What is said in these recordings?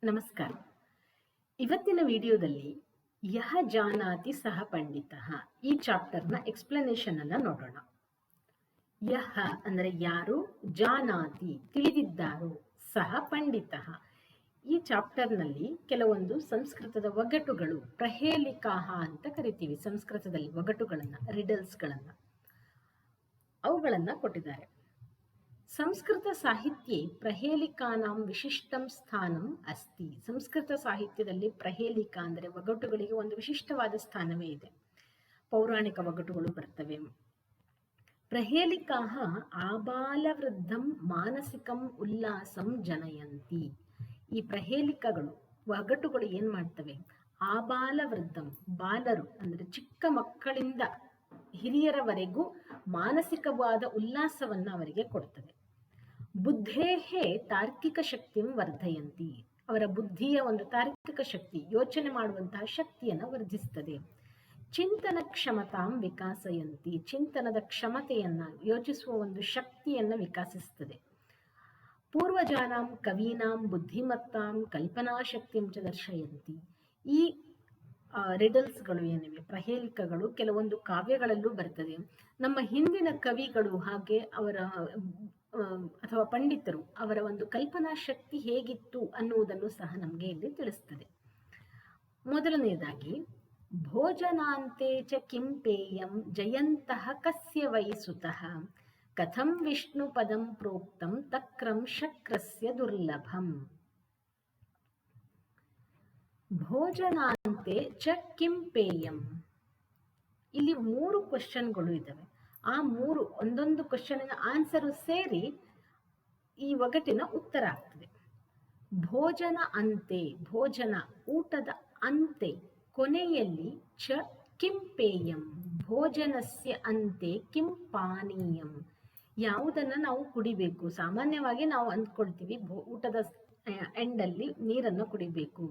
ನಮಸ್ಕಾರ. ಇವತ್ತಿನ ವಿಡಿಯೋದಲ್ಲಿ ಯಹ ಜಾನಾತಿ ಸಹ ಪಂಡಿತಃ ಈ ಚಾಪ್ಟರ್ನ ಎಕ್ಸ್ಪ್ಲನೇಷನ್ ಅನ್ನ ನೋಡೋಣ. ಯಹ ಅಂದರೆ ಯಾರು, ಜಾನಾತಿ ತಿಳಿದಿದ್ದಾರೋ, ಸಹ ಪಂಡಿತಃ ಈ ಚಾಪ್ಟರ್ನಲ್ಲಿ ಕೆಲವೊಂದು ಸಂಸ್ಕೃತದ ಒಗಟುಗಳು, ಪ್ರಹೇಲಿಕಾಹ ಅಂತ ಕರಿತೀವಿ ಸಂಸ್ಕೃತದಲ್ಲಿ ಒಗಟುಗಳನ್ನ, ರಿಡಲ್ಸ್ಗಳನ್ನ, ಅವುಗಳನ್ನ ಕೊಟ್ಟಿದ್ದಾರೆ. ಸಂಸ್ಕೃತ ಸಾಹಿತ್ಯೆ ಪ್ರಹೇಲಿಕಾನಾಂ ವಿಶಿಷ್ಟಂ ಸ್ಥಾನಂ ಅಸ್ತಿ. ಸಂಸ್ಕೃತ ಸಾಹಿತ್ಯದಲ್ಲಿ ಪ್ರಹೇಲಿಕಾ ಅಂದರೆ ಒಗಟುಗಳಿಗೆ ಒಂದು ವಿಶಿಷ್ಟವಾದ ಸ್ಥಾನವೇ ಇದೆ. ಪೌರಾಣಿಕ ಒಗಟುಗಳು ಬರ್ತವೆ. ಪ್ರಹೇಲಿಕಾಹ ಆಬಾಲವೃದ್ಧಂ ಮಾನಸಿಕಂ ಉಲ್ಲಾಸಂ ಜನಯಂತಿ. ಈ ಪ್ರಹೇಲಿಕಗಳು, ಒಗಟುಗಳು ಏನ್ ಮಾಡ್ತವೆ, ಆಬಾಲವೃದ್ಧಂ, ಬಾಲರು ಅಂದ್ರೆ ಚಿಕ್ಕ ಮಕ್ಕಳಿಂದ ಹಿರಿಯರವರೆಗೂ ಮಾನಸಿಕವಾದ ಉಲ್ಲಾಸವನ್ನ ಅವರಿಗೆ ಕೊಡ್ತದೆ. ಬುದ್ಧೇಹೇ ತಾರ್ಕಿಕ ಶಕ್ತಿಂ ವರ್ಧಯಂತಿ. ಅವರ ಬುದ್ಧಿಯ ಒಂದು ತಾರ್ಕಿಕ ಶಕ್ತಿ, ಯೋಚನೆ ಮಾಡುವಂತಹ ಶಕ್ತಿಯನ್ನು ವರ್ಧಿಸ್ತದೆ. ಚಿಂತನ ಕ್ಷಮತಾಂ ವಿಕಾಸಯಂತಿ. ಚಿಂತನದ ಕ್ಷಮತೆಯನ್ನ, ಯೋಚಿಸುವ ಒಂದು ಶಕ್ತಿಯನ್ನ ವಿಕಾಸಿಸ್ತದೆ. ಪೂರ್ವಜಾನಾಂ ಕವೀನಾಂ ಬುದ್ಧಿಮತ್ತಾಂ ಕಲ್ಪನಾ ಶಕ್ತಿಂ ಚ ದರ್ಶಯಂತಿ. ಈ ರಿಡಲ್ಸ್ಗಳು ಏನಿವೆ, ಪ್ರಹೇಲಿಕಗಳು ಕೆಲವೊಂದು ಕಾವ್ಯಗಳಲ್ಲೂ ಬರ್ತದೆ. ನಮ್ಮ ಹಿಂದಿನ ಕವಿಗಳು ಹಾಗೆ ಅವರ ಅಥವಾ ಪಂಡಿತರು ಅವರ ಒಂದು ಕಲ್ಪನಾ ಶಕ್ತಿ ಹೇಗಿತ್ತು ಅನ್ನುವುದನ್ನು ಸಹ ನಮಗೆ ಇಲ್ಲಿ ತಿಳಿಸ್ತದೆ. ಮೊದಲನೆಯದಾಗಿ, ಭೋಜನಾಂತೆ ಚ ಕಿಂ ಪೇಯಂ ಜಯಂತಃ ಕಸ್ಯ ವೈ ಸುತಃ ಕಥಂ ವಿಷ್ಣು ಪದಂ ಪ್ರೋಕ್ತಂ ತಕ್ರಂ ಶಕ್ರಸ್ಯ ದುರ್ಲಭಂ. ಭೋಜನಾಂತೆ ಚ ಕಿಂ ಪೇಯಂ. ಇಲ್ಲಿ 3 ಕ್ವಶನ್ಗಳು ಇದ್ದಾವೆ. ಆ 3 ಒಂದೊಂದು ಕ್ವಶನಿನ ಆನ್ಸರು ಸೇರಿ ಈ ಒಗಟಿನ ಉತ್ತರ ಆಗ್ತದೆ. ಭೋಜನ ಅಂತೆ, ಭೋಜನ ಊಟದ ಅಂತೆ ಕೊನೆಯಲ್ಲಿ, ಚ ಕಿಂ ಪೇಯಂ ಭೋಜನಸ್ಯ ಅಂತೆ ಕಿಂ ಪಾನೀಯಂ. ಯಾವುದನ್ನ ನಾವು ಕುಡಿಬೇಕು, ಸಾಮಾನ್ಯವಾಗಿ ನಾವು ಅಂದ್ಕೊಳ್ತೀವಿ ಊಟದ ಎಂಡಲ್ಲಿ ನೀರನ್ನು ಕುಡಿಬೇಕು.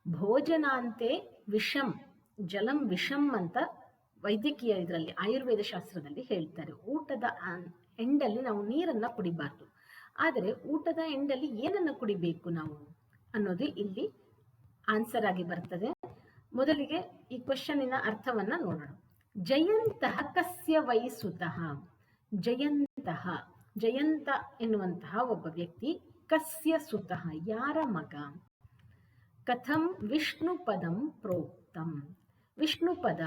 ಭೋಜನಾಂತೆ ವಿಷಂ, ಜಲಂ ವಿಷಂ ಅಂತ ವೈದ್ಯಕೀಯ ಇದರಲ್ಲಿ, ಆಯುರ್ವೇದ ಶಾಸ್ತ್ರದಲ್ಲಿ ಹೇಳ್ತಾರೆ. ಊಟದ ಎಂಡಲ್ಲಿ ನಾವು ನೀರನ್ನ ಕುಡಿಬಾರ್ದು. ಆದರೆ ಊಟದ ಎಂಡಲ್ಲಿ ಏನನ್ನ ಕುಡಿಬೇಕು ನಾವು ಅನ್ನೋದು ಇಲ್ಲಿ ಆನ್ಸರ್ ಆಗಿ ಬರ್ತದೆ. ಮೊದಲಿಗೆ ಈ ಕ್ವಶನಿನ ಅರ್ಥವನ್ನ ನೋಡೋಣ. ಜಯಂತಃ ಕಸ್ಯ ವೈ ಸುತಃ. ಜಯಂತಃ, ಜಯಂತ ಎನ್ನುವಂತಹ ಒಬ್ಬ ವ್ಯಕ್ತಿ, ಕಸ್ಯ ಸುತಃ ಯಾರ ಮಗ. ಕಥಂ ವಿಷ್ಣು ಪದಂ ಪ್ರೋಕ್ತಂ. ವಿಷ್ಣು ಪದ,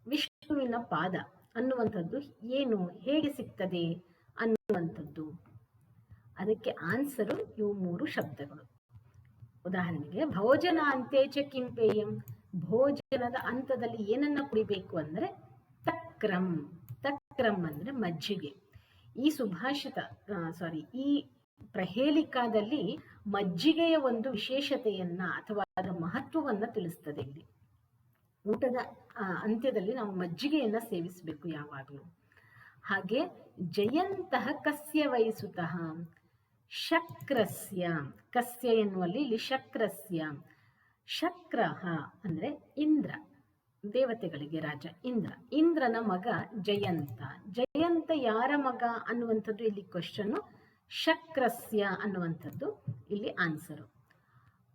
ವಿಷ್ಣುವಿನ ಪಾದ ಅನ್ನುವಂಥದ್ದು ಏನು, ಹೇಗೆ ಸಿಗ್ತದೆ ಅನ್ನುವಂಥದ್ದು. ಅದಕ್ಕೆ ಆನ್ಸರು ಇವು 3 ಶಬ್ದಗಳು. ಉದಾಹರಣೆಗೆ, ಭೋಜನ ಅಂತೆ ಚ ಕಿಂ ಪೇಯಂ, ಭೋಜನದ ಅಂತದಲ್ಲಿ ಏನನ್ನ ಕುಡಿಬೇಕು ಅಂದ್ರೆ ತಕ್ರಂ. ತಕ್ರಂ ಅಂದ್ರೆ ಮಜ್ಜಿಗೆ. ಈ ಸುಭಾಷಿತ ಈ ಪ್ರಹೇಲಿಕಾದಲ್ಲಿ ಮಜ್ಜಿಗೆಯ ಒಂದು ವಿಶೇಷತೆಯನ್ನ ಅಥವಾ ಅದರ ಮಹತ್ವವನ್ನ ತಿಳಿಸ್ತದೆ. ಇಲ್ಲಿ ಊಟದ ಅಂತ್ಯದಲ್ಲಿ ನಾವು ಮಜ್ಜಿಗೆಯನ್ನ ಸೇವಿಸಬೇಕು ಯಾವಾಗಲೂ. ಹಾಗೆ ಜಯಂತಃ ಕಸ್ಯ ವೈ ಸುತಃ, ಶಕ್ರಸ್ಯ, ಕಸ್ಯ ಎನ್ನುವಲ್ಲಿ ಇಲ್ಲಿ ಶಕ್ರಸ್ಯ. ಶಕ್ರಃ ಅಂದ್ರೆ ಇಂದ್ರ, ದೇವತೆಗಳಿಗೆ ರಾಜ ಇಂದ್ರ, ಇಂದ್ರನ ಮಗ ಜಯಂತ. ಜಯಂತ ಯಾರ ಮಗ ಅನ್ನುವಂಥದ್ದು ಇಲ್ಲಿ ಕ್ವಶನ್. ಶಕ್ರಸ್ಯ ಅನ್ನುವಂಥದ್ದು ಇಲ್ಲಿ ಆನ್ಸರು.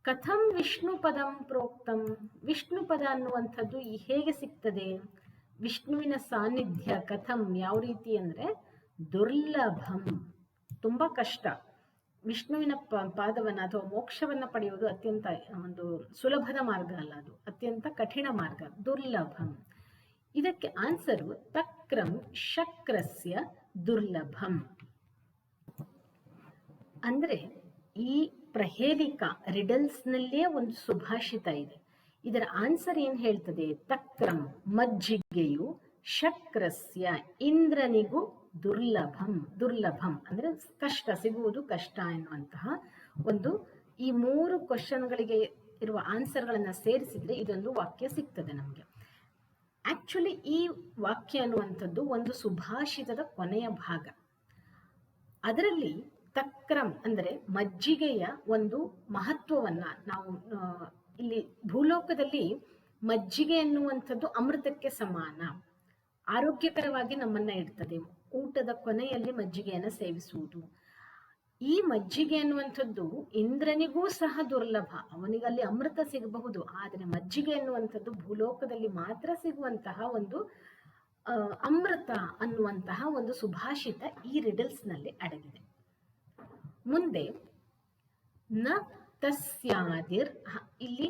ಕಥಂ ವಿಷ್ಣು ಪದಂ ಪ್ರೋಕ್ತಂ. ವಿಷ್ಣು ಪದ ಅನ್ನುವಂಥದ್ದು ಹೇಗೆ ಸಿಗ್ತದೆ, ವಿಷ್ಣುವಿನ ಸಾನ್ನಿಧ್ಯ. ಕಥಂ ಯಾವ ರೀತಿ ಅಂದ್ರೆ ದುರ್ಲಭಂ, ತುಂಬಾ ಕಷ್ಟ. ವಿಷ್ಣುವಿನ ಪಾದವನ್ನ ಅಥವಾ ಮೋಕ್ಷವನ್ನ ಪಡೆಯುವುದು ಅತ್ಯಂತ ಒಂದು ಸುಲಭದ ಮಾರ್ಗ ಅಲ್ಲ, ಅದು ಅತ್ಯಂತ ಕಠಿಣ ಮಾರ್ಗ, ದುರ್ಲಭಂ. ಇದಕ್ಕೆ ಆನ್ಸರು ತಕ್ರಂ ಶಕ್ರಸ್ಯ ದುರ್ಲಭಂ. ಅಂದ್ರೆ ಈ ಪ್ರಹೇಲಿಕಾ ರಿಡಲ್ಸ್ ನಲ್ಲೇ ಒಂದು ಸುಭಾಷಿತ ಇದೆ. ಇದರ ಆನ್ಸರ್ ಏನ್ ಹೇಳ್ತದೆ, ತಕ್ರಂ ಮಜ್ಜಿಗೆಯು, ಶಕ್ರಸ್ಯ ಇಂದ್ರನಿಗೂ, ದುರ್ಲಭಂ, ದುರ್ಲಭಂ ಅಂದ್ರೆ ಕಷ್ಟ, ಸಿಗುವುದು ಕಷ್ಟ ಎನ್ನುವಂತಹ ಒಂದು ಈ 3 ಕ್ವಶನ್ಗಳಿಗೆ ಇರುವ ಆನ್ಸರ್ಗಳನ್ನ ಸೇರಿಸಿದ್ರೆ ಇದೊಂದು ವಾಕ್ಯ ಸಿಗ್ತದೆ ನಮಗೆ. ಆಕ್ಚುಲಿ ಈ ವಾಕ್ಯ ಅನ್ನುವಂಥದ್ದು ಒಂದು ಸುಭಾಷಿತದ ಕೊನೆಯ ಭಾಗ. ಅದರಲ್ಲಿ ತಕ್ರಂ ಅಂದ್ರೆ ಮಜ್ಜಿಗೆಯ ಒಂದು ಮಹತ್ವವನ್ನ ನಾವು ಇಲ್ಲಿ ಭೂಲೋಕದಲ್ಲಿ ಮಜ್ಜಿಗೆ ಎನ್ನುವಂಥದ್ದು ಅಮೃತಕ್ಕೆ ಸಮಾನ, ಆರೋಗ್ಯಕರವಾಗಿ ನಮ್ಮನ್ನ ಇಡ್ತದೆ. ಊಟದ ಕೊನೆಯಲ್ಲಿ ಮಜ್ಜಿಗೆಯನ್ನು ಸೇವಿಸುವುದು. ಈ ಮಜ್ಜಿಗೆ ಅನ್ನುವಂಥದ್ದು ಇಂದ್ರನಿಗೂ ಸಹ ದುರ್ಲಭ. ಅವನಿಗಲ್ಲಿ ಅಮೃತ ಸಿಗಬಹುದು, ಆದರೆ ಮಜ್ಜಿಗೆ ಎನ್ನುವಂಥದ್ದು ಭೂಲೋಕದಲ್ಲಿ ಮಾತ್ರ ಸಿಗುವಂತಹ ಒಂದು ಅಮೃತ ಅನ್ನುವಂತಹ ಒಂದು ಸುಭಾಷಿತ ಈ ರಿಡಲ್ಸ್ ನಲ್ಲಿ ಅಡಗಿದೆ. ಮುಂದೆ ನ ತಸ್ಯಾದಿರ್, ಇಲ್ಲಿ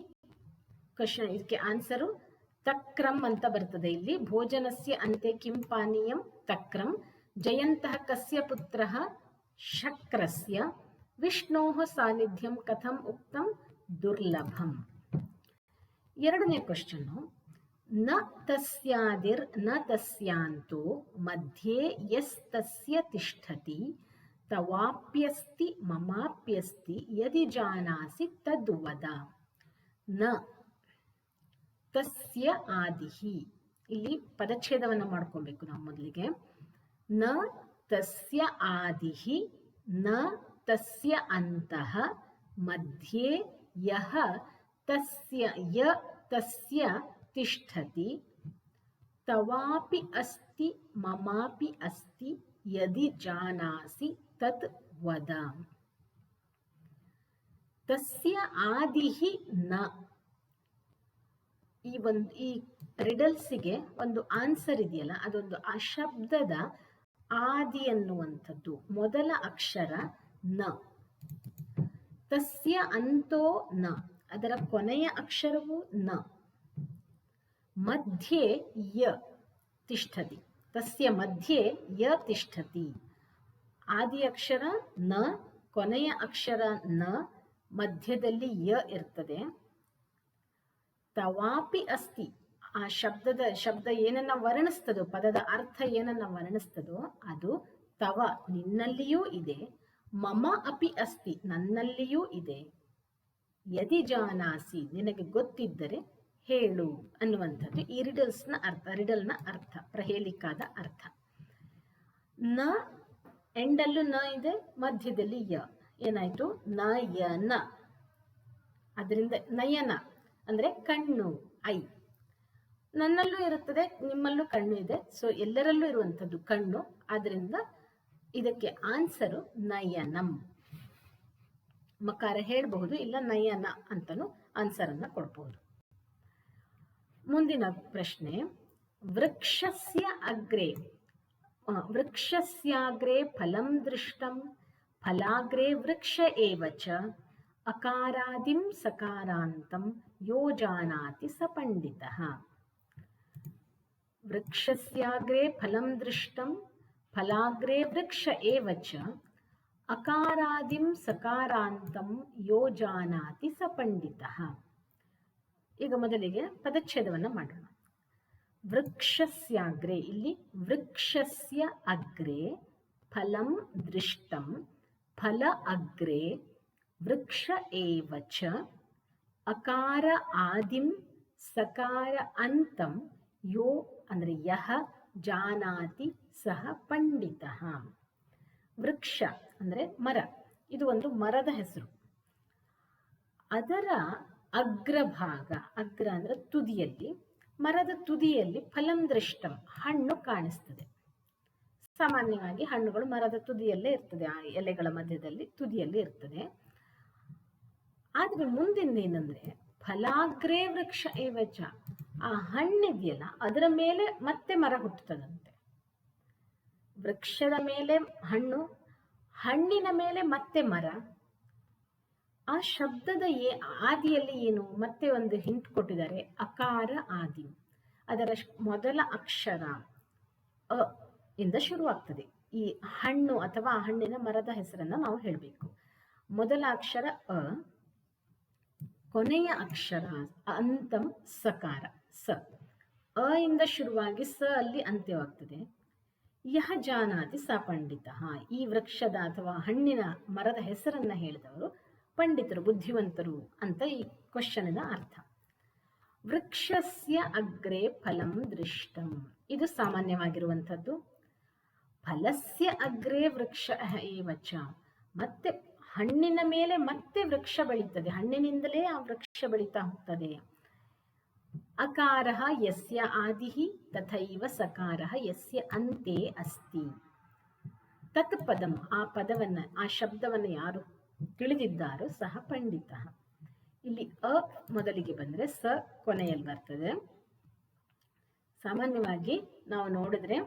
ಕ್ವಶನ್, ಇದಕ್ಕೆ ಆನ್ಸರು ತಕ್ರಂ ಅಂತ ಬರ್ತದೆ. ಇಲ್ಲಿ ಭೋಜನಸ್ಯ ಅಂತೆ ಕಿಂ ಪಾನೀಯಂ ತಕ್ರಂ, ಜಯಂತಃ ಕಸ್ಯ ಪುತ್ರಃ ಶಕ್ರಸ್ಯ, ವಿಷ್ಣೋಃ ಸಾನ್ನಿಧ್ಯಂ ಕಥಂ ಉಕ್ತಂ ದುರ್ಲಭಂ. ಎರಡನೇ ಕ್ವಶನ್, ನ ತಸ್ಯಾದಿರ್ ನ ತಸ್ಯಾಂತೋ ಮಧ್ಯೆ ಯಸ್ತಸ್ಯ ತಿಷ್ಠತಿ ತವಾಪ್ಯಸ್ತಿ ಮಮಾಪ್ಯಸ್ತಿ ಯದಿ ಜಾನಾಸಿ ತದ್ವದ. ನ ತಸ್ಯ ಆದಿಹಿ, ಇಲ್ಲಿ ಪದಚ್ಛೇದವನ್ನು ಮಾಡ್ಕೊಬೇಕು ನಾವು ಮೊದಲಿಗೆ. ನ ತಸ್ಯ ಆದಿಹಿ ನ ತಸ್ಯ ಅಂತಃ ಮಧ್ಯೆ ಯಹ ತಸ್ಯ ಯ ತಸ್ಯ ತಿಷ್ಠತಿ ತವಾಪಿ ಅಸ್ತಿ ಮಮಾಪಿ ಅಸ್ತಿ ಯದಿ ಜಾನಾಸಿ ತತ್ ವದ. ತಸ್ಯ ಆದಿಹಿ ನ, ಈ ರಿಡಲ್ಸಿಗೆ ಒಂದು ಆನ್ಸರ್ ಇದೆಯಲ್ಲ, ಅದೊಂದು ಆ ಶಬ್ದದ ಆದಿ ಅನ್ನುವಂಥದ್ದು ಮೊದಲ ಅಕ್ಷರ ನ. ತಸ್ಯ ಅಂತೋ ನ, ಅದರ ಕೊನೆಯ ಅಕ್ಷರವು ನ. ಮಧ್ಯೆ ಯ ತಿಷ್ಠತಿ, ತಸ್ಯ ಮಧ್ಯೆ ಯ ತಿಷ್ಠತಿ. ಆದಿ ಅಕ್ಷರ ನ, ಕೊನೆಯ ಅಕ್ಷರ ನ, ಮಧ್ಯದಲ್ಲಿ ಯ ಇರ್ತದೆ. ತವಾಪಿ ಅಸ್ತಿ, ಆ ಶಬ್ದ ಏನನ್ನ ವರ್ಣಿಸ್ತದೋ, ಪದದ ಅರ್ಥ ಏನನ್ನ ವರ್ಣಿಸ್ತದೋ ಅದು ತವ, ನಿನ್ನಲ್ಲಿಯೂ ಇದೆ, ಮಮ ಅಪಿ ಅಸ್ತಿ, ನನ್ನಲ್ಲಿಯೂ ಇದೆ, ಯದಿ ಜಾನಾಸಿ, ನಿನಗೆ ಗೊತ್ತಿದ್ದರೆ ಹೇಳು ಅನ್ನುವಂಥದ್ದು ಈ ರಿಡಲ್ನ ಅರ್ಥ, ಪ್ರಹೇಲಿಕಾದ ಅರ್ಥ. ನ ಎಂಡಲ್ಲೂ ನ ಇದೆ, ಮಧ್ಯದಲ್ಲಿ ಯ, ಏನಾಯ್ತು ನಯನ. ಅದರಿಂದ ನಯನ ಅಂದ್ರೆ ಕಣ್ಣು, ಐ. ನನ್ನಲ್ಲೂ ಇರುತ್ತದೆ, ನಿಮ್ಮಲ್ಲೂ ಕಣ್ಣು ಇದೆ, ಸೊ ಎಲ್ಲರಲ್ಲೂ ಇರುವಂಥದ್ದು ಕಣ್ಣು. ಆದ್ರಿಂದ ಇದಕ್ಕೆ ಆನ್ಸರು ನಯನಂ. ಮಕಾರ ಹೇಳಬಹುದು, ಇಲ್ಲ ನಯನ ಅಂತಲೂ ಆನ್ಸರ್ ಅನ್ನ ಕೊಡಬಹುದು. ಮುಂದಿನ ಪ್ರಶ್ನೆ, ವೃಕ್ಷಸ್ಯ ಅಗ್ರೆ, ವೃಕ್ಷಸ್ಯಾಗ್ರೆ ಫಲಂ ದೃಷ್ಟಂ ಫಲಾಗ್ರೆ ವೃಕ್ಷ ಏವ ಚ ಅಕಾರಾದಿಂ ಸಕಾರಾಂತಂ ಯೋ ಜಾನಾತಿ ಸ ಪಂಡಿತಃ. ವೃಕ್ಷಸ್ಯಾಗ್ರೆ ಫಲಂ ದೃಷ್ಟಂ ಫಲಾಗ್ರೆ ವೃಕ್ಷ ಏವ ಚ ಅಕಾರಾದಿಂ ಸಕಾರಾಂತಂ ಯೋ ಜಾನಾತಿ ಸ ಪಂಡಿತಃ. ಈಗ ಮೊದಲಿಗೆ ಪದಚ್ಛೇದವನ್ನು ಮಾಡೋಣ. ವೃಕ್ಷಸ್ಯಾಗ್ರೆ, ಇಲ್ಲಿ ವೃಕ್ಷಸ್ಯ ಅಗ್ರೆ ಫಲಂ ದೃಷ್ಟಂ ಫಲ ಅಗ್ರೆ ವೃಕ್ಷ ಏವ ಚ ಅಕಾರ ಆದಿಂ ಸಕಾರ ಅಂತಂ ಯೋ ಅಂದ್ರೆ ಯಹ ಜಾನಾತಿ ಸಹ ಪಂಡಿತಃ. ವೃಕ್ಷ ಅಂದ್ರೆ ಮರ, ಇದು ಒಂದು ಮರದ ಹೆಸರು. ಅದರ ಅಗ್ರಭಾಗ, ಅಗ್ರ ಅಂದ್ರೆ ತುದಿಯಲ್ಲಿ, ಮರದ ತುದಿಯಲ್ಲಿ ಫಲಂ ದೃಷ್ಟಂ, ಹಣ್ಣು ಕಾಣಿಸ್ತದೆ. ಸಾಮಾನ್ಯವಾಗಿ ಹಣ್ಣುಗಳು ಮರದ ತುದಿಯಲ್ಲೇ ಇರ್ತದೆ, ಆ ಎಲೆಗಳ ಮಧ್ಯದಲ್ಲಿ ತುದಿಯಲ್ಲಿ ಇರ್ತದೆ. ಆದ್ರೆ ಮುಂದಿನ ಫಲಾಗ್ರೇ ವೃಕ್ಷ ಏವಚ, ಆ ಹಣ್ಣಿದೆಯಲ್ಲ ಅದರ ಮೇಲೆ ಮತ್ತೆ ಮರ ಹುಟ್ಟುತ್ತದಂತೆ. ವೃಕ್ಷದ ಮೇಲೆ ಹಣ್ಣು, ಹಣ್ಣಿನ ಮೇಲೆ ಮತ್ತೆ ಮರ. ಆ ಶಬ್ದದ ಆದಿಯಲ್ಲಿ ಏನು, ಮತ್ತೆ ಒಂದು ಹಿಂಟ್ ಕೊಟ್ಟಿದ್ದಾರೆ, ಅಕಾರ ಆದಿ. ಅದರ ಮೊದಲ ಅಕ್ಷರ ಅ ಇಂದ ಶುರುವಾಗ್ತದೆ. ಈ ಹಣ್ಣು ಅಥವಾ ಹಣ್ಣಿನ ಮರದ ಹೆಸರನ್ನ ನಾವು ಹೇಳಬೇಕು. ಮೊದಲ ಅಕ್ಷರ ಅ, ಕೊನೆಯ ಅಕ್ಷರ ಅಂತಂ ಸಕಾರ ಸ. ಅ ಇಂದ ಶುರುವಾಗಿ ಸ ಅಲ್ಲಿ ಅಂತ್ಯವಾಗ್ತದೆ. ಯಹ ಜಾನಾತಿ ಸ ಪಂಡಿತಃ. ಈ ವೃಕ್ಷದ ಅಥವಾ ಹಣ್ಣಿನ ಮರದ ಹೆಸರನ್ನ ಹೇಳಿದವರು ಪಂಡಿತರು, ಬುದ್ಧಿವಂತರು ಅಂತ ಈ ಕ್ವಶನಿನ ಅರ್ಥ. ವೃಕ್ಷಸ್ಯ ಅಗ್ರೆ ಫಲಂ ದೃಷ್ಟಂ, ಇದು ಸಾಮಾನ್ಯವಾಗಿರುವಂಥದ್ದು. ಫಲಸ್ಯ ಅಗ್ರೆ ವೃಕ್ಷ ಏವ ಚ, ಮತ್ತೆ ಹಣ್ಣಿನ ಮೇಲೆ ಮತ್ತೆ ವೃಕ್ಷ ಬೆಳೀತದೆ, ಹಣ್ಣಿನಿಂದಲೇ ಆ ವೃಕ್ಷ ಬೆಳೀತಾ ಹೋಗ್ತದೆ. ಅಕಾರಃ ಯಸ್ಯ ಆದಿಃ ತಥೈವ ಸಕಾರಃ ಯಸ್ಯ ಅಂತೆ ಅಸ್ತಿ. ತತ್ ಪದಂ, ಆ ಪದವನ್ನು, ಆ ಶಬ್ದವನ್ನು ಯಾರು ತಿಳಿದಿದ್ದಾರೋ ಸಹ ಪಂಡಿತ. ಇಲ್ಲಿ ಅ ಮೊದಲಿಗೆ ಬಂದರೆ ಸ ಕೊನೆಯಲ್ಲಿ ಬರ್ತದೆ. ಸಾಮಾನ್ಯವಾಗಿ ನಾವು ನೋಡಿದ್ರೆ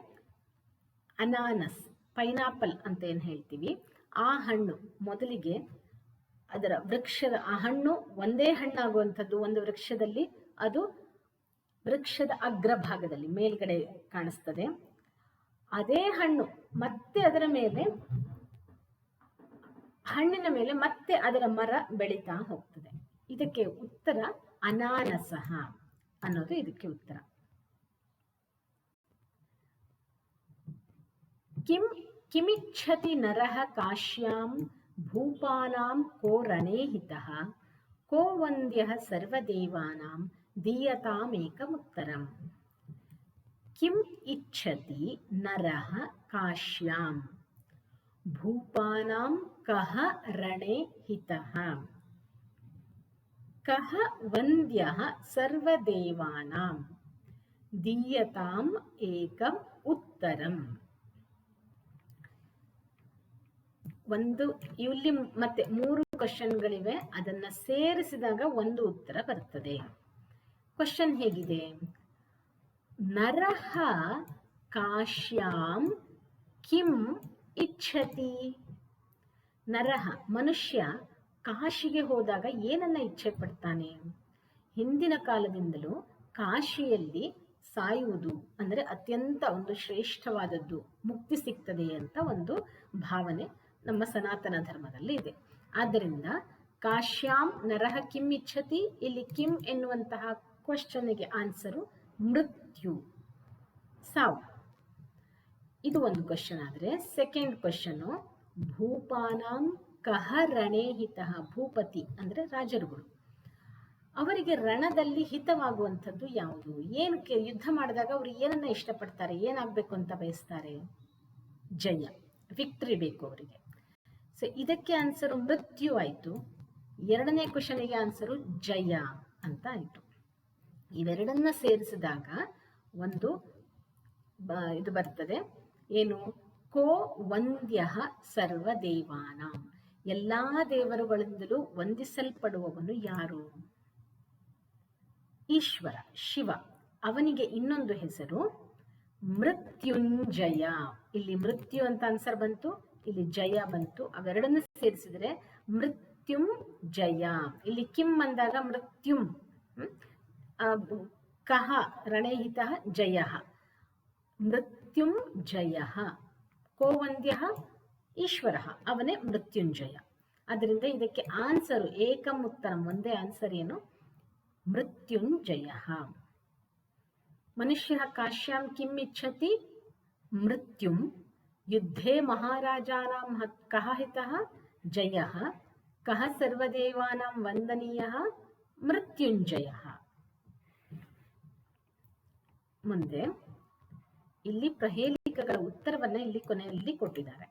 ಅನಾನಸ್, ಪೈನಾಪಲ್ ಅಂತ ಏನು ಹೇಳ್ತೀವಿ, ಆ ಹಣ್ಣು ಮೊದಲಿಗೆ ಅದರ ವೃಕ್ಷದ, ಆ ಹಣ್ಣು ಒಂದೇ ಹಣ್ಣಾಗುವಂಥದ್ದು ಒಂದು ವೃಕ್ಷದಲ್ಲಿ, ಅದು ವೃಕ್ಷದ ಅಗ್ರಭಾಗದಲ್ಲಿ ಮೇಲ್ಗಡೆ ಕಾಣಿಸ್ತದೆ. ಅದೇ ಹಣ್ಣು ಮತ್ತೆ ಅದರ ಮೇಲೆ, ಹಣ್ಣಿನ ಮೇಲೆ ಮತ್ತೆ ಅದರ ಮರ ಬೆಳೀತಾ ಹೋಗ್ತದೆ. ಇದಕ್ಕೆ ಉತ್ತರ ಅನಾನಸಃ ಅನ್ನೋದು ಇದಕ್ಕೆ ಉತ್ತರ. ಕಿಮಿಚ್ಛತಿ ನರಃ ಕಾಶ್ಯಾಂ ಭೂಪಾನಾಂ ಕೋ ರಣೇಹಿತಃ ಕೋ ವಂದ್ಯಃ ಸರ್ವದೇವಾನಾಂ ದೀಯತಾಮೇಕಮುತ್ತರಂ. ಕಿಂ ಇಚ್ಛತಿ ನರಃ ಕಾಶ್ಯಾಂ ಭೂಪಾನಾಂ ಕಃ ರಣೇ ಹಿತಃ ಕಃ ವಂದ್ಯಃ ಸರ್ವದೇವಾನಾಂ ದೀಯತಾಂ ಏಕಂ ಉತ್ತರಂ. ಇಲ್ಲಿ ಮತ್ತೆ 3 ಕ್ವಶನ್ಗಳಿವೆ, ಅದನ್ನ ಸೇರಿಸಿದಾಗ ಒಂದು ಉತ್ತರ ಬರ್ತದೆ. ಕ್ವಶನ್ ಹೇಗಿದೆ? ನರಃ ಕಾಶ್ಯಾಂ ಕಿಂ ಇಚ್ಛತಿ. ನರಃ ಮನುಷ್ಯ ಕಾಶಿಗೆ ಹೋದಾಗ ಏನನ್ನ ಇಚ್ಛೆ ಪಡ್ತಾನೆ? ಹಿಂದಿನ ಕಾಲದಿಂದಲೂ ಕಾಶಿಯಲ್ಲಿ ಸಾಯುವುದು ಅಂದರೆ ಅತ್ಯಂತ ಒಂದು ಶ್ರೇಷ್ಠವಾದದ್ದು, ಮುಕ್ತಿ ಸಿಗ್ತದೆ ಅಂತ ಒಂದು ಭಾವನೆ ನಮ್ಮ ಸನಾತನ ಧರ್ಮದಲ್ಲಿ ಇದೆ. ಆದ್ದರಿಂದ ಕಾಶ್ಯಾಂ ನರಃ ಕಿಂ ಇಚ್ಛತಿ, ಇಲ್ಲಿ ಕಿಂ ಎನ್ನುವಂತಹ ಕ್ವಶನ್ಗೆ ಆನ್ಸರು ಮೃತ್ಯು, ಸಾವು. ಇದು ಒಂದು ಕ್ವಶನ್. ಆದರೆ ಸೆಕೆಂಡ್ ಕ್ವಶನ್, ಭೂಪಾನಾಂ ಕಹ ರಣೇಹಿತಃ. ಭೂಪತಿ ಅಂದರೆ ರಾಜರುಗಳು, ಅವರಿಗೆ ರಣದಲ್ಲಿ ಹಿತವಾಗುವಂಥದ್ದು ಯಾವುದು? ಏನಕ್ಕೆ ಯುದ್ಧ ಮಾಡಿದಾಗ ಅವರು ಏನನ್ನ ಇಷ್ಟಪಡ್ತಾರೆ, ಏನಾಗಬೇಕು ಅಂತ ಬಯಸ್ತಾರೆ? ಜಯ, ವಿಕ್ಟ್ರಿ ಬೇಕು ಅವರಿಗೆ. ಸೊ ಇದಕ್ಕೆ ಆನ್ಸರು ಮೃತ್ಯು ಆಯಿತು. ಎರಡನೇ ಕ್ವಶನಿಗೆ ಆನ್ಸರು ಜಯ ಅಂತ ಆಯಿತು. ಇವೆರಡನ್ನ ಸೇರಿಸಿದಾಗ ಒಂದು ಇದು ಬರ್ತದೆ, ಏನು? ಕೋ ವಂದ್ಯಃ ಸರ್ವದೇವಾನಾಂ. ಎಲ್ಲಾ ದೇವರುಗಳಿಂದಲೂ ವಂದಿಸಲ್ಪಡುವವನು ಯಾರು? ಈಶ್ವರ, ಶಿವ. ಅವನಿಗೆ ಇನ್ನೊಂದು ಹೆಸರು ಮೃತ್ಯುಂಜಯ. ಇಲ್ಲಿ ಮೃತ್ಯು ಅಂತ ಆನ್ಸರ್ ಬಂತು, ಇಲ್ಲಿ ಜಯ ಬಂತು. ಅವೆರಡನ್ನು ಸೇರಿಸಿದ್ರೆ ಮೃತ್ಯುಂ ಜಯ. ಇಲ್ಲಿ ಕಿಂ ಅಂದಾಗ ಮೃತ್ಯುಂ, ಕಹ ರಣೇಹಿತಃ ಜಯ, ಮೃತ್ಯುಂ ಜಯ. ಕೋವಂದ್ಯ ಈಶ್ವರ, ಅವನೇ ಮೃತ್ಯುಂಜಯ. ಅದರಿಂದ ಇದಕ್ಕೆ ಆನ್ಸರು ಏಕಂ ಉತ್ತರಂ, ಒಂದೇ ಆನ್ಸರ್ ಏನು? ಮೃತ್ಯುಂಜಯ. ಮನುಷ್ಯ ಕಾಶ್ಯಾಂ ಕಿಂ ಇಚ್ಛತಿ? ಮೃತ್ಯುಂ. ಯುದ್ಧೇ ಮಹಾರಾಜಾನಾಂ ಕಹ ಹಿತಃ? ಜಯಃ. ಕಹ ಸರ್ವದೇವಾನಾಂ ವಂದನೀಯಃ? ಮೃತ್ಯುಂಜಯಃ. ಮುಂದೆ ಇಲ್ಲಿ ಪ್ರಹೇಲಿಕಗಳ ಉತ್ತರವನ್ನ ಇಲ್ಲಿ ಕೊನೆಯಲ್ಲಿ ಕೊಟ್ಟಿದ್ದಾರೆ.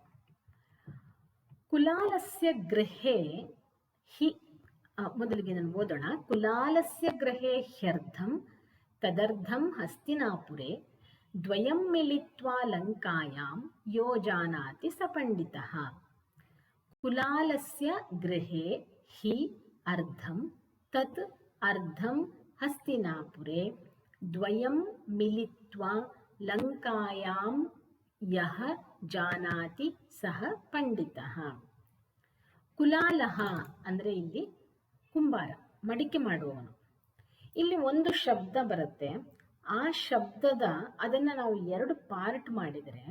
ಕುಲಾಲಸ್ಯ ಗೃಹೇ ಹಿ, ಮೊದಲಿಗೆ ನಾನು ಓದೋಣ. ಕುಲಾಲಸ್ಯ ಗೃಹೇ ಹ್ಯರ್ಧಂ ತದರ್ಧಂ ಹಸ್ತಿನಾಪುರೆ ದ್ವಯಂ ಮಿಲಿತ್ವಾ ಲಂಕಾಯಾಂ ಯೋ ಜಾನಾತಿ ಸ ಪಂಡಿತಃ. ಕುಲಾಲಸ್ಯ ಗೃಹೇ ಹಿ ಅರ್ಧಂ ತತ್ ಅರ್ಧಂ ಹಸ್ತಿನಾಪುರೆ ದ್ವಯಂ ಮಿಲಿತ್ವಾ ಲಂಕಾಯಾಂ ಯಹ ಜಾನಾತಿ ಸಹ ಪಂಡಿತಃ. ಕುಲಾಲಹ ಅಂದರೆ ಇಲ್ಲಿ ಕುಂಬಾರ, ಮಡಿಕೆ ಮಾಡುವವನು. ಇಲ್ಲಿ ಒಂದು ಶಬ್ದ ಬರುತ್ತೆ, ಆ ಶಬ್ದದ ಅದನ್ನು ನಾವು 2 ಪಾರ್ಟ್ ಮಾಡಿದರೆ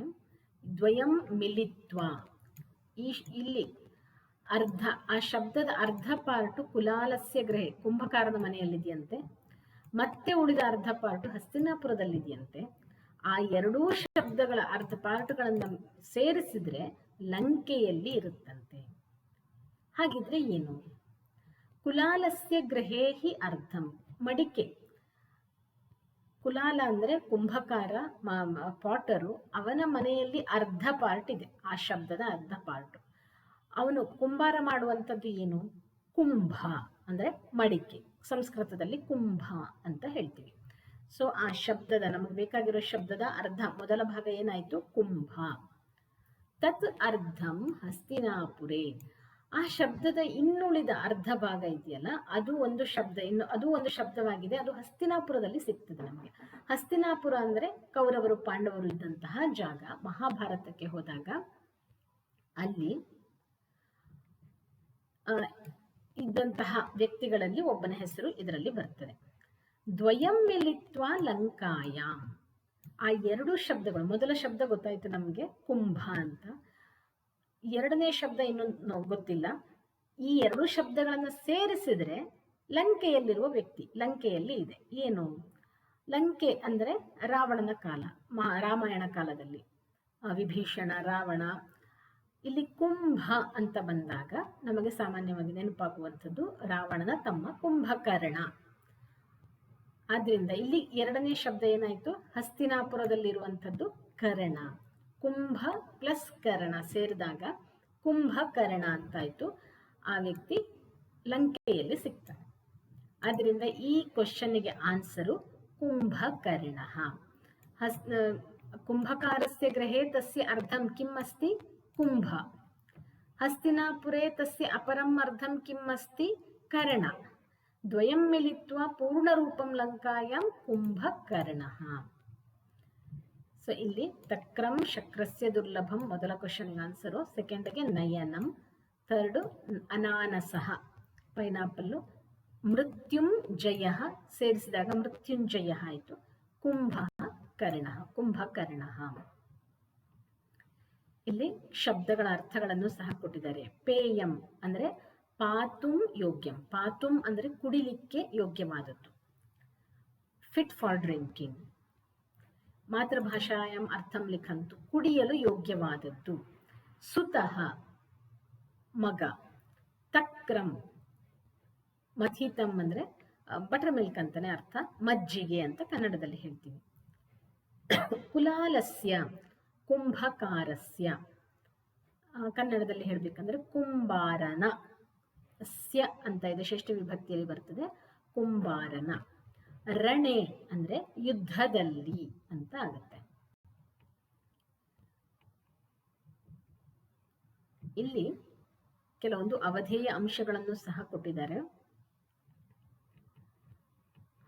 ದ್ವಯಂ ಮಿಲಿತ್ವ. ಇಲ್ಲಿ ಅರ್ಧ, ಆ ಶಬ್ದದ ಅರ್ಧ ಪಾರ್ಟು ಕುಲಾಲಸ್ಯ ಗೃಹೆ, ಕುಂಭಕಾರನ ಮನೆಯಲ್ಲಿದೆಯಂತೆ. ಮತ್ತೆ ಉಳಿದ ಅರ್ಧ ಪಾರ್ಟು ಹಸ್ತಿನಾಪುರದಲ್ಲಿದೆಯಂತೆ. ಆ 2 ಶಬ್ದಗಳ ಅರ್ಧ ಪಾರ್ಟ್ಗಳನ್ನು ಸೇರಿಸಿದ್ರೆ ಲಂಕೆಯಲ್ಲಿ ಇರುತ್ತಂತೆ. ಹಾಗಿದ್ರೆ ಏನು? ಕುಲಾಲಸ್ಯ ಗೃಹೇ ಹಿ ಅರ್ಧಂ, ಮಡಿಕೆ. ಕುಲಾಲ ಅಂದರೆ ಕುಂಭಕಾರ, ಪಾಟರು. ಅವನ ಮನೆಯಲ್ಲಿ ಅರ್ಧ ಪಾರ್ಟ್ ಇದೆ, ಆ ಶಬ್ದದ ಅರ್ಧ ಪಾರ್ಟ್. ಅವನು ಕುಂಬಾರ ಮಾಡುವಂಥದ್ದು ಏನು? ಕುಂಭ ಅಂದರೆ ಮಡಿಕೆ. ಸಂಸ್ಕೃತದಲ್ಲಿ ಕುಂಭ ಅಂತ ಹೇಳ್ತೀವಿ. ಸೊ ಆ ಶಬ್ದದ, ನಮಗೆ ಬೇಕಾಗಿರೋ ಶಬ್ದದ ಅರ್ಧ, ಮೊದಲ ಭಾಗ ಏನಾಯಿತು? ಕುಂಭ. ತತ್ ಅರ್ಧಂ ಹಸ್ತಿನಾಪುರೇ. ಆ ಶಬ್ದದ ಇನ್ನುಳಿದ ಅರ್ಧ ಭಾಗ ಇದೆಯಲ್ಲ, ಅದು ಒಂದು ಶಬ್ದ, ಅದು ಒಂದು ಶಬ್ದವಾಗಿದೆ. ಅದು ಹಸ್ತಿನಾಪುರದಲ್ಲಿ ಸಿಗ್ತದೆ ನಮಗೆ. ಹಸ್ತಿನಾಪುರ ಅಂದ್ರೆ ಕೌರವರು ಪಾಂಡವರು ಇದ್ದಂತಹ ಜಾಗ. ಮಹಾಭಾರತಕ್ಕೆ ಹೋದಾಗ ಅಲ್ಲಿ ಇದ್ದಂತಹ ವ್ಯಕ್ತಿಗಳಲ್ಲಿ ಒಬ್ಬನ ಹೆಸರು ಇದರಲ್ಲಿ ಬರ್ತದೆ. ದ್ವಯಂ ಮಿಲಿತ್ವ ಲಂಕಾಯಾಮ್. ಆ ಎರಡು ಶಬ್ದಗಳು, ಮೊದಲ ಶಬ್ದ ಗೊತ್ತಾಯ್ತು ನಮಗೆ ಕುಂಭ ಅಂತ, ಎರಡನೇ ಶಬ್ದ ಇನ್ನೊಂದು ಗೊತ್ತಿಲ್ಲ. ಈ ಎರಡು ಶಬ್ದಗಳನ್ನ ಸೇರಿಸಿದ್ರೆ ಲಂಕೆಯಲ್ಲಿರುವ ವ್ಯಕ್ತಿ ಲಂಕೆಯಲ್ಲಿ ಇದೆ. ಏನು ಲಂಕೆ ಅಂದ್ರೆ ರಾವಣನ ಕಾಲ, ರಾಮಾಯಣ ಕಾಲದಲ್ಲಿ ವಿಭೀಷಣ, ರಾವಣ. ಇಲ್ಲಿ ಕುಂಭ ಅಂತ ಬಂದಾಗ ನಮಗೆ ಸಾಮಾನ್ಯವಾಗಿ ನೆನಪಾಗುವಂಥದ್ದು ರಾವಣನ ತಮ್ಮ ಕುಂಭಕರ್ಣ. ಆದ್ರಿಂದ ಇಲ್ಲಿ ಎರಡನೇ ಶಬ್ದ ಏನಾಯ್ತು, ಹಸ್ತಿನಾಪುರದಲ್ಲಿರುವಂಥದ್ದು ಕರ್ಣ. ಕುಂಭ ಪ್ಲಸ್ ಕರ್ಣ ಸೇರಿದಾಗ ಕುಂಭಕರ್ಣ ಅಂತಾಯ್ತು. ಆ ವ್ಯಕ್ತಿ ಲಂಕೆಯಲ್ಲಿ ಸಿಗ್ತಾನೆ. ಆದ್ರಿಂದ ಈ ಕ್ವಶನ್ಗೆ ಆನ್ಸರು ಕುಂಭಕರ್ಣ. ಕುಂಭಕಾರಸ್ಯ ಗೃಹೇ ತಸ್ಯ ಅರ್ಧಂ ಕಿಮ್ ಅಸ್ತಿ ಕುಂಭ. ಹಸ್ತಿನಾಪುರೇ ತಸ್ಯ ಅಪರಂ ಅರ್ಧಂ ಕಿಮ್ ಅಸ್ತಿ ಕರ್ಣ. ದ್ವಯಂ ಮಿಲಿತ್ವ ಪೂರ್ಣರೂಪಂ ಲಂಕಾಯಾಂ ಕುಂಭಕರ್ಣ. ಸೊ ಇಲ್ಲಿ ತಕ್ರಂ ಶಕ್ರಸ್ಯ ದುರ್ಲಭಂ ಮೊದಲ ಕ್ವಶನ್ ಆನ್ಸರು. ಸೆಕೆಂಡ್ಗೆ ನಯನಂ. ಥರ್ಡು ಅನಾನಸಃ ಪೈನಾಪಲ್ಲು. ಮೃತ್ಯುಂ ಜಯ ಸೇರಿಸಿದಾಗ ಮೃತ್ಯುಂಜಯ ಆಯಿತು. ಕುಂಭಕರ್ಣ ಕುಂಭಕರ್ಣ. ಇಲ್ಲಿ ಶಬ್ದಗಳ ಅರ್ಥಗಳನ್ನು ಸಹ ಕೊಟ್ಟಿದ್ದಾರೆ. ಪೇಯಂ ಅಂದ್ರೆ ಪಾತುಂ ಯೋಗ್ಯಂ. ಪಾತುಂ ಅಂದ್ರೆ ಕುಡಿಲಿಕ್ಕೆ ಯೋಗ್ಯವಾದದ್ದು, ಫಿಟ್ ಫಾರ್ ಡ್ರಿಂಕಿಂಗ್. ಮಾತೃಭಾಷಾಯಾಂ ಅರ್ಥಂ ಲಿಖಂತು, ಕುಡಿಯಲು ಯೋಗ್ಯವಾದದ್ದು. ಸುತಃ ಮಗ. ತಕ್ರಂ ಮಥಿತಂ ಅಂದ್ರೆ ಬಟರ್ ಮಿಲ್ಕ್ ಅಂತಾನೆ ಅರ್ಥ, ಮಜ್ಜಿಗೆ ಅಂತ ಕನ್ನಡದಲ್ಲಿ ಹೇಳ್ತೀವಿ. ಕುಲಾಲಸ್ಯ ಕುಂಭಕಾರಸ್ಯ, ಕನ್ನಡದಲ್ಲಿ ಹೇಳ್ಬೇಕಂದ್ರೆ ಕುಂಬಾರನ. ಸ್ಯ ಅಂತ ಇದೆ, ಷಷ್ಠಿ ವಿಭಕ್ತಿಯಲ್ಲಿ ಬರ್ತದೆ, ಕುಂಬಾರನ. ರಣೆ ಅಂದ್ರೆ ಯುದ್ಧದಲ್ಲಿ ಅಂತ ಆಗುತ್ತೆ. ಇಲ್ಲಿ ಕೆಲವೊಂದು ಅವಧೇಯ ಅಂಶಗಳನ್ನು ಸಹ ಕೊಟ್ಟಿದ್ದಾರೆ.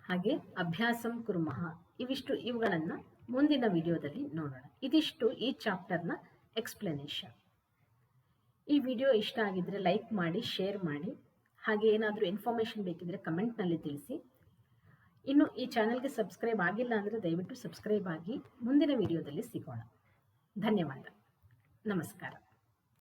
ಹಾಗೆ ಅಭ್ಯಾಸಂ ಕುರ್ಮಃ, ಇವುಗಳನ್ನ ಮುಂದಿನ ವಿಡಿಯೋದಲ್ಲಿ ನೋಡೋಣ. ಇದಿಷ್ಟು ಈ ಚಾಪ್ಟರ್ನ ಎಕ್ಸ್ಪ್ಲನೇಷನ್. ಈ ವಿಡಿಯೋ ಇಷ್ಟ ಆಗಿದ್ರೆ ಲೈಕ್ ಮಾಡಿ, ಶೇರ್ ಮಾಡಿ. ಹಾಗೆ ಏನಾದರೂ ಇನ್ಫಾರ್ಮೇಷನ್ ಬೇಕಿದ್ರೆ ಕಮೆಂಟ್ನಲ್ಲಿ ತಿಳಿಸಿ. ಇನ್ನು ಈ ಚಾನೆಲ್ಗೆ ಸಬ್ಸ್ಕ್ರೈಬ್ ಆಗಿಲ್ಲ ಅಂದರೆ ದಯವಿಟ್ಟು ಸಬ್ಸ್ಕ್ರೈಬ್ ಆಗಿ. ಮುಂದಿನ ವಿಡಿಯೋದಲ್ಲಿ ಸಿಗೋಣ. ಧನ್ಯವಾದ. ನಮಸ್ಕಾರ.